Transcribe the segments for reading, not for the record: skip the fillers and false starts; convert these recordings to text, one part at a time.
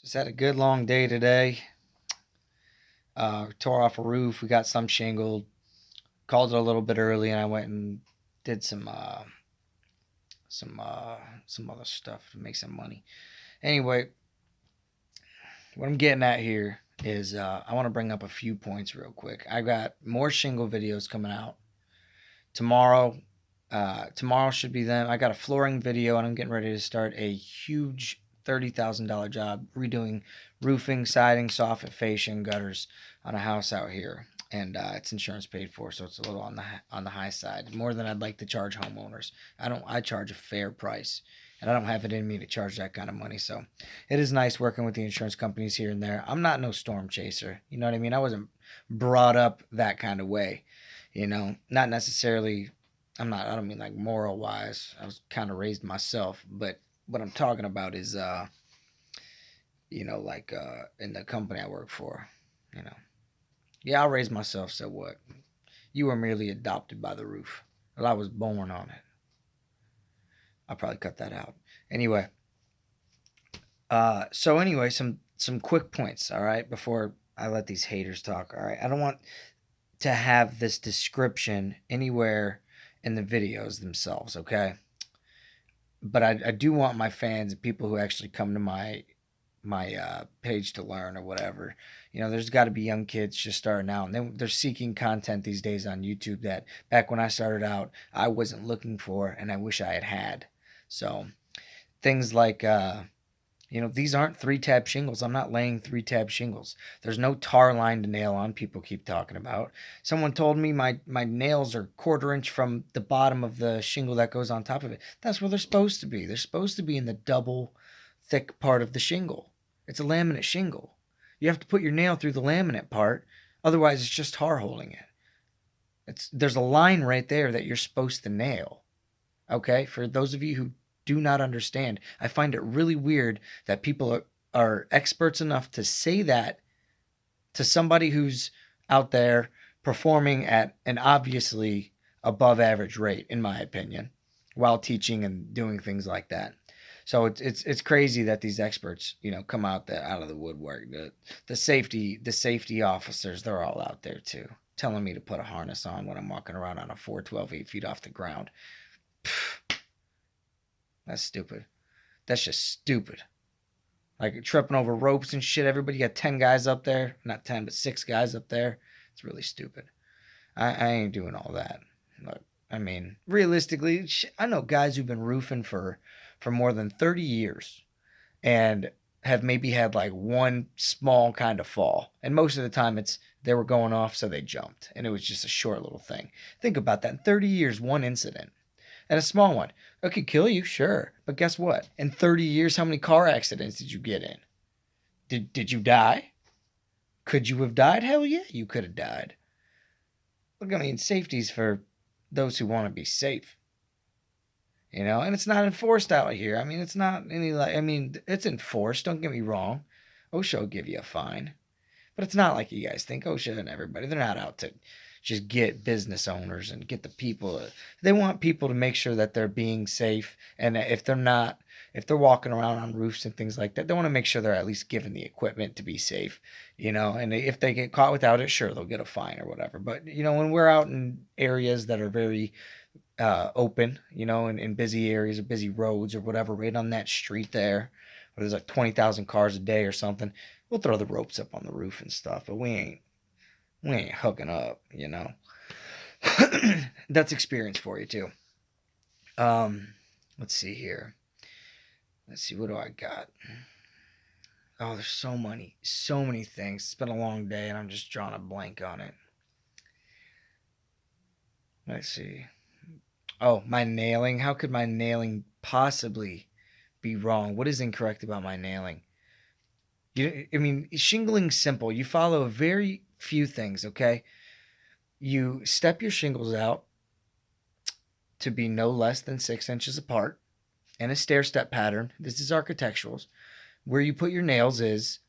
Just had a good long day today. Tore off a roof. We got some shingled. Called it a little bit early, and I went and did some uh, some other stuff to make some money. Anyway, what I'm getting at here is I want to bring up a few points real quick. I got more shingle videos coming out tomorrow. Tomorrow should be them. I got a flooring video, and I'm getting ready to start a huge $30,000 job redoing roofing, siding, soffit, fascia, and gutters on a house out here. And it's insurance paid for, so it's a little on the high side, more than I'd like to charge homeowners. I charge a fair price, and I don't have it in me to charge that kind of money. So it is nice working with the insurance companies here and there. I'm not no storm chaser, you know what I mean? I wasn't brought up that kind of way, not necessarily. I don't mean like moral wise. I was kind of raised myself, but what I'm talking about is in the company I work for, you know. Yeah, I raised myself, so what? You were merely adopted by the roof. Well, I was born on it. I'll probably cut that out. Anyway, some quick points, all right, before I let these haters talk, all right? I don't want to have this description anywhere in the videos themselves, okay? But I do want my fans and people who actually come to my page to learn or whatever. There's got to be young kids just starting out, and they're seeking content these days on YouTube that back when I started out, I wasn't looking for, and I wish I had had. So things like these aren't 3-tab shingles. I'm not laying 3-tab shingles. There's no tar line to nail on. People keep talking about. Someone told me my nails are 1/4 inch from the bottom of the shingle that goes on top of it. That's where they're supposed to be. They're supposed to be in the double thick part of the shingle. It's a laminate shingle. You have to put your nail through the laminate part. Otherwise, it's just tar holding it. There's a line right there that you're supposed to nail. Okay? For those of you who do not understand, I find it really weird that people are experts enough to say that to somebody who's out there performing at an obviously above average rate, in my opinion, while teaching and doing things like that. So it's crazy that these experts, come out of the woodwork. The safety officers, they're all out there too, telling me to put a harness on when I'm walking around on a 412 8 feet off the ground. That's stupid. That's just stupid. Like tripping over ropes and shit. Everybody got 10 guys up there. Not 10, but 6 guys up there. It's really stupid. I ain't doing all that. But, I mean, realistically, I know guys who've been roofing for more than 30 years and have maybe had like one small kind of fall. And most of the time they were going off, so they jumped. And it was just a short little thing. Think about that. In 30 years, one incident. And a small one. It could kill you, sure. But guess what? In 30 years, how many car accidents did you get in? Did you die? Could you have died? Hell yeah, you could have died. Look, I mean, safety's for those who want to be safe. And it's not enforced out here. I mean, it's not it's enforced, don't get me wrong. OSHA will give you a fine. But it's not like you guys think. OSHA and everybody, they're not out to just get business owners and get the people. They want people to make sure that they're being safe. And if they're walking around on roofs and things like that, they want to make sure they're at least given the equipment to be safe, and if they get caught without it, sure, they'll get a fine or whatever. But, when we're out in areas that are very open, in busy areas or busy roads or whatever, right on that street there, where there's like 20,000 cars a day or something, we'll throw the ropes up on the roof and stuff, but we ain't hooking up, That's experience for you too. Let's see here. Let's see, what do I got? Oh, there's so many things. It's been a long day and I'm just drawing a blank on it. Let's see. Oh, my nailing. How could my nailing possibly be wrong? What is incorrect about my nailing? Shingling's simple. You follow very few things, okay? You step your shingles out to be no less than 6 inches apart in a stair-step pattern. This is architecturals. Where you put your nails is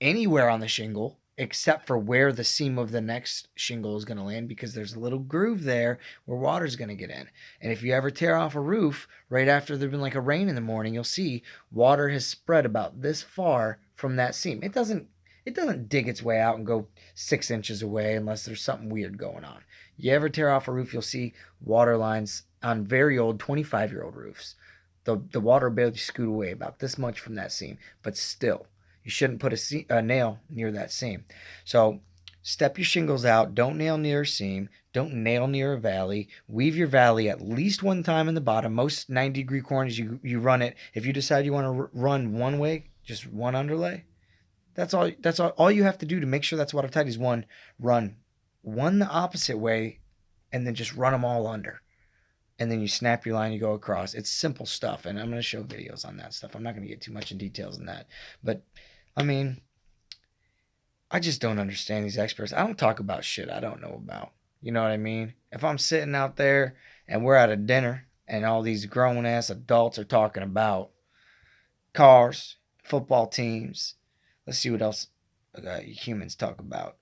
anywhere on the shingle except for where the seam of the next shingle is going to land, because there's a little groove there where water's going to get in. And if you ever tear off a roof right after there's been like a rain in the morning, you'll see water has spread about this far from that seam. It doesn't dig its way out and go 6 inches away unless there's something weird going on. You ever tear off a roof, you'll see water lines on very old 25-year-old roofs. The water barely scoot away about this much from that seam, but still, you shouldn't put a nail near that seam. So step your shingles out. Don't nail near a seam. Don't nail near a valley. Weave your valley at least one time in the bottom. Most 90-degree corners, you run it. If you decide you want to run one way, just one underlay. That's all. That's all you have to do to make sure that's watertight is run one the opposite way, and then just run them all under. And then you snap your line, you go across. It's simple stuff, and I'm going to show videos on that stuff. I'm not going to get too much in details on that. But, I mean, I just don't understand these experts. I don't talk about shit I don't know about. You know what I mean? If I'm sitting out there and we're at a dinner and all these grown-ass adults are talking about cars, football teams, let's see what else humans talk about,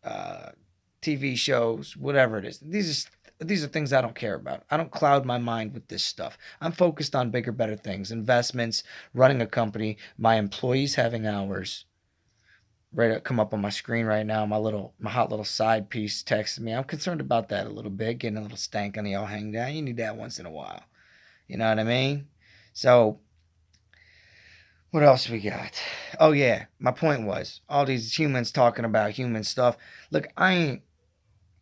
TV shows, whatever it is. These are things I don't care about. I don't cloud my mind with this stuff. I'm focused on bigger, better things, investments, running a company, my employees having hours. Right, come up on my screen right now. My hot little side piece texted me. I'm concerned about that a little bit, getting a little stank on the all hang down. You need that once in a while. You know what I mean? So, what else we got? Oh yeah, my point was all these humans talking about human stuff. Look, I ain't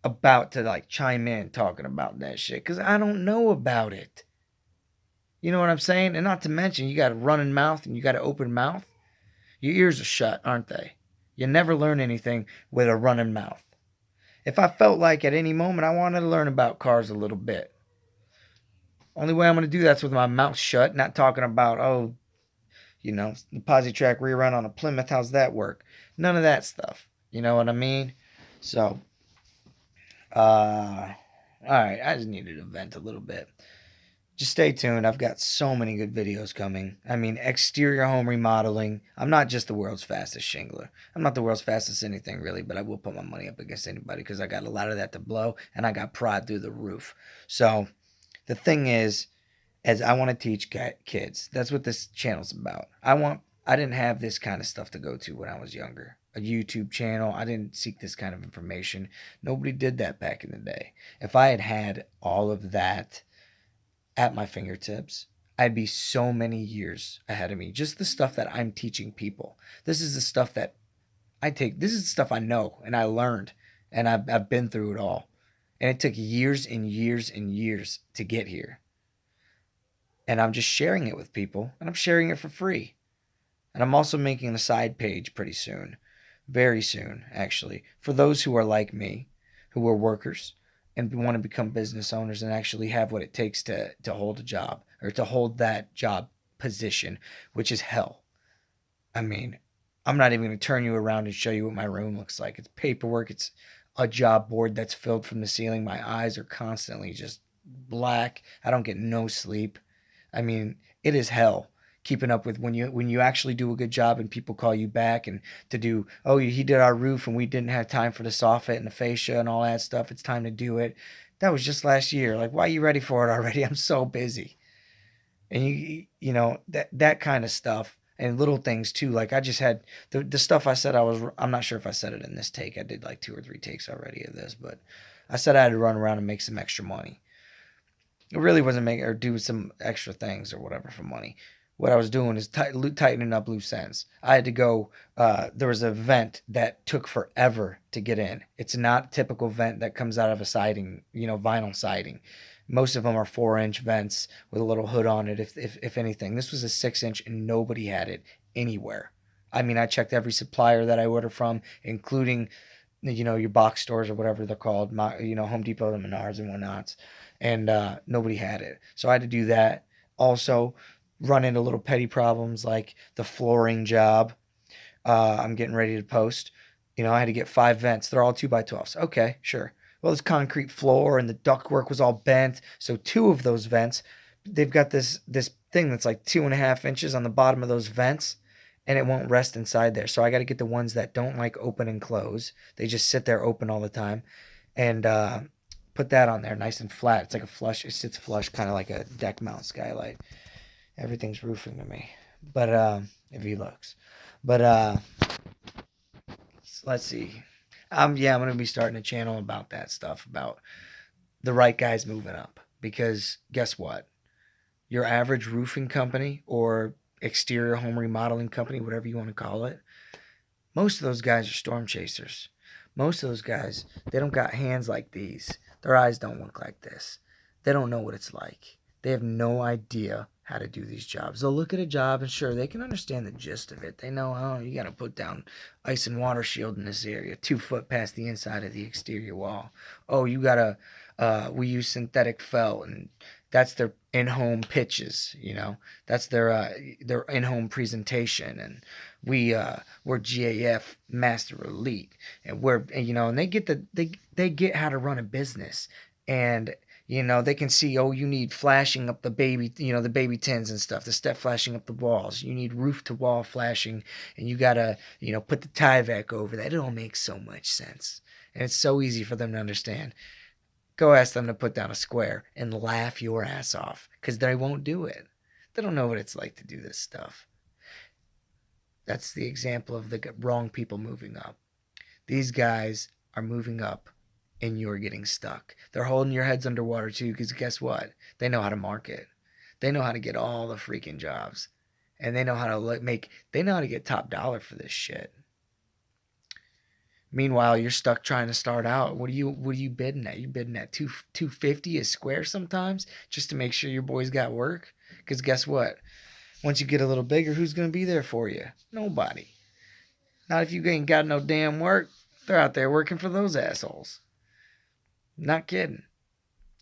about to like chime in talking about that shit because I don't know about it. You know what I'm saying? And not to mention, you got a running mouth and you got an open mouth. Your ears are shut, aren't they? You never learn anything with a running mouth. If I felt like at any moment I wanted to learn about cars a little bit, only way I'm going to do that's with my mouth shut, not talking about, the Positrack rear end on a Plymouth, how's that work? None of that stuff. You know what I mean? So, all right, I just needed to vent a little bit. Just stay tuned. I've got so many good videos coming. I mean, exterior home remodeling. I'm not just the world's fastest shingler. I'm not the world's fastest anything, really, but I will put my money up against anybody because I got a lot of that to blow, and I got pride through the roof. So the thing is I want to teach kids. That's what this channel's about. I didn't have this kind of stuff to go to when I was younger. A YouTube channel. I didn't seek this kind of information. Nobody did that back in the day. If I had had all of that at my fingertips, I'd be so many years ahead of me. Just the stuff that I'm teaching people. This is the stuff that this is the stuff I know and I learned, and I've been through it all. And it took years and years and years to get here. And I'm just sharing it with people, and I'm sharing it for free. And I'm also making a side page pretty soon. Very soon, actually. For those who are like me, who are workers, and want to become business owners and actually have what it takes to hold a job or to hold that job position, which is hell. I mean, I'm not even going to turn you around and show you what my room looks like. It's paperwork. It's a job board that's filled from the ceiling. My eyes are constantly just black. I don't get no sleep. I mean, it is hell keeping up with when you actually do a good job and people call you back and to do, he did our roof and we didn't have time for the soffit and the fascia and all that stuff. It's time to do it. That was just last year. Like, why are you ready for it already? I'm so busy. And you know, that kind of stuff and little things too. Like I just had the stuff I said I'm not sure if I said it in this take. I did like 2 or 3 takes already of this, but I said I had to run around and make some extra money. It really wasn't making or do some extra things or whatever for money. What I was doing is tightening up loose ends. I had to go, there was a vent that took forever to get in. It's not a typical vent that comes out of a siding, vinyl siding. Most of them are 4-inch vents with a little hood on it, if anything. This was a 6-inch and nobody had it anywhere. I mean, I checked every supplier that I ordered from, including, your box stores or whatever they're called, Home Depot and Menards and whatnots, and nobody had it. So I had to do that. Also, run into little petty problems like the flooring job I'm getting ready to post. I had to get 5 vents. They're all 2x12s. Okay, sure. Well, this concrete floor and the ductwork was all bent. So 2 of those vents, they've got this thing that's like 2.5 inches on the bottom of those vents. and it won't rest inside there. So I got to get the ones that don't like open and close. They just sit there open all the time, and put that on there, nice and flat. It's like a flush. It sits flush, kind of like a deck mount skylight. Everything's roofing to me, but if he looks, but let's see. Yeah, I'm gonna be starting a channel about that stuff, about the right guys moving up, because guess what? Your average roofing company or exterior home remodeling company, whatever you want to call it, most of those guys are storm chasers. Most of those guys, they don't got hands like these. Their eyes don't look like this. They don't know what it's like. They have no idea how to do these jobs. They'll look at a job and sure, they can understand the gist of it. They know, oh, you got to put down ice and water shield in this area, 2 foot past the inside of the exterior wall. Oh, you got to, we use synthetic felt, and that's their in-home pitches, you know. That's their in-home presentation, and we're GAF Master Elite, and and they get how to run a business, and they can see, oh, you need flashing up the baby, the baby tins and stuff, the step flashing up the walls. You need roof to wall flashing, and you gotta, put the Tyvek over that. It all makes so much sense, and it's so easy for them to understand. Go ask them to put down a square and laugh your ass off, because they won't do it. They don't know what it's like to do this stuff. That's the example of the wrong people moving up. These guys are moving up and you're getting stuck. They're holding your heads underwater too, because guess what? They know how to market. They know how to get all the freaking jobs. And they know how to they know how to get top dollar for this shit. Meanwhile, you're stuck trying to start out. What are you bidding at? You bidding at 250 a square sometimes, just to make sure your boys got work? Because guess what? Once you get a little bigger, who's going to be there for you? Nobody. Not if you ain't got no damn work. They're out there working for those assholes. Not kidding.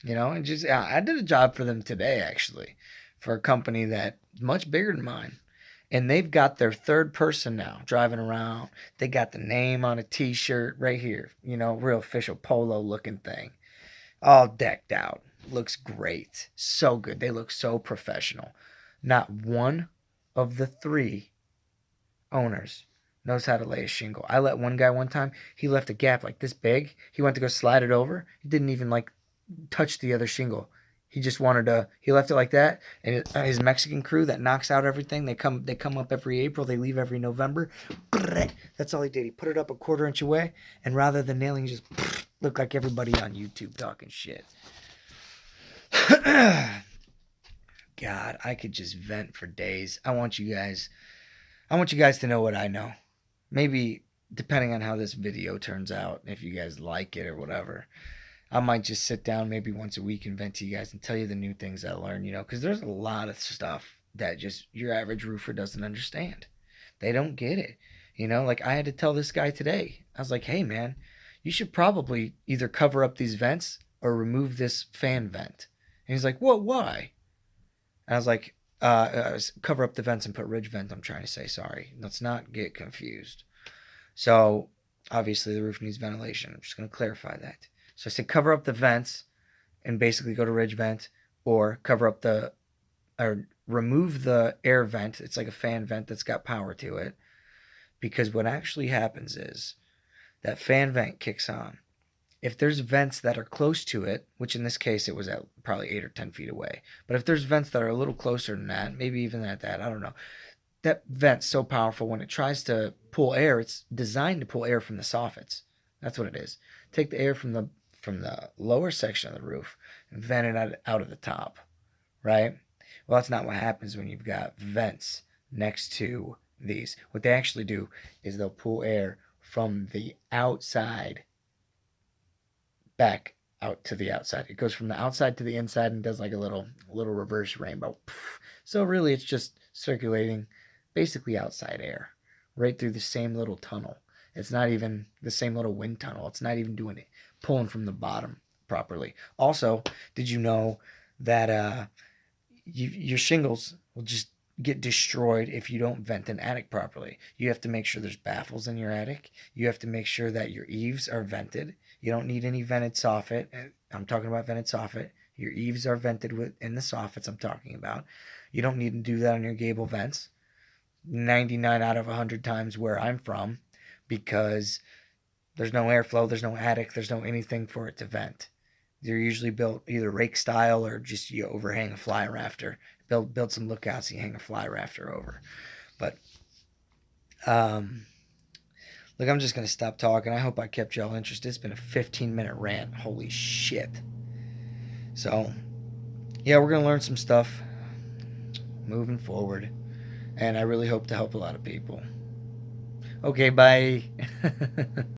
And just I did a job for them today, actually, for a company that's much bigger than mine. And they've got their third person now driving around. They got the name on a t-shirt right here. Real official polo looking thing. All decked out. Looks great. So good. They look so professional. Not one of the 3 owners knows how to lay a shingle. I let one guy one time, he left a gap like this big. He went to go slide it over. He didn't even touch the other shingle. He just he left it like that. And his Mexican crew that knocks out everything, they come up every April, they leave every November. That's all he did. He put it up a 1/4 inch away, and rather than nailing, he just looked like everybody on YouTube talking shit. God, I could just vent for days. I want you guys to know what I know. Maybe, depending on how this video turns out, if you guys like it or whatever, I might just sit down maybe once a week and vent to you guys and tell you the new things I learned, because there's a lot of stuff that just your average roofer doesn't understand. They don't get it. Like I had to tell this guy today. I was like, hey, man, you should probably either cover up these vents or remove this fan vent. And he's like, what, why? And I was like, cover up the vents and put ridge vent, I'm trying to say. Sorry. Let's not get confused. So, obviously, the roof needs ventilation. I'm just going to clarify that. So I said cover up the vents and basically go to ridge vent, or remove the air vent. It's like a fan vent that's got power to it. Because what actually happens is that fan vent kicks on. If there's vents that are close to it, which in this case it was at probably 8 or 10 feet away, but if there's vents that are a little closer than that, maybe even at that, I don't know. That vent's so powerful when it tries to pull air, it's designed to pull air from the soffits. That's what it is. Take the air from the lower section of the roof and vent it out of the top, right? Well, that's not what happens when you've got vents next to these. What they actually do is they'll pull air from the outside back out to the outside. It goes from the outside to the inside and does like a little reverse rainbow. So really it's just circulating basically outside air right through the same little tunnel. It's not even the same little wind tunnel. It's not even doing it, pulling from the bottom properly. Also, did you know that your shingles will just get destroyed if you don't vent an attic properly? You have to make sure there's baffles in your attic. You have to make sure that your eaves are vented. You don't need any vented soffit. I'm talking about vented soffit. Your eaves are vented in the soffits I'm talking about. You don't need to do that on your gable vents. 99 out of 100 times where I'm from, because there's no airflow, there's no attic, there's no anything for it to vent. They're usually built either rake style or just you overhang a fly rafter. Build some lookouts, you hang a fly rafter over. But um, look, I'm just gonna stop talking. I hope I kept y'all interested. It's been a 15-minute rant. Holy shit. So yeah, we're gonna learn some stuff moving forward, and I really hope to help a lot of people. Okay, bye.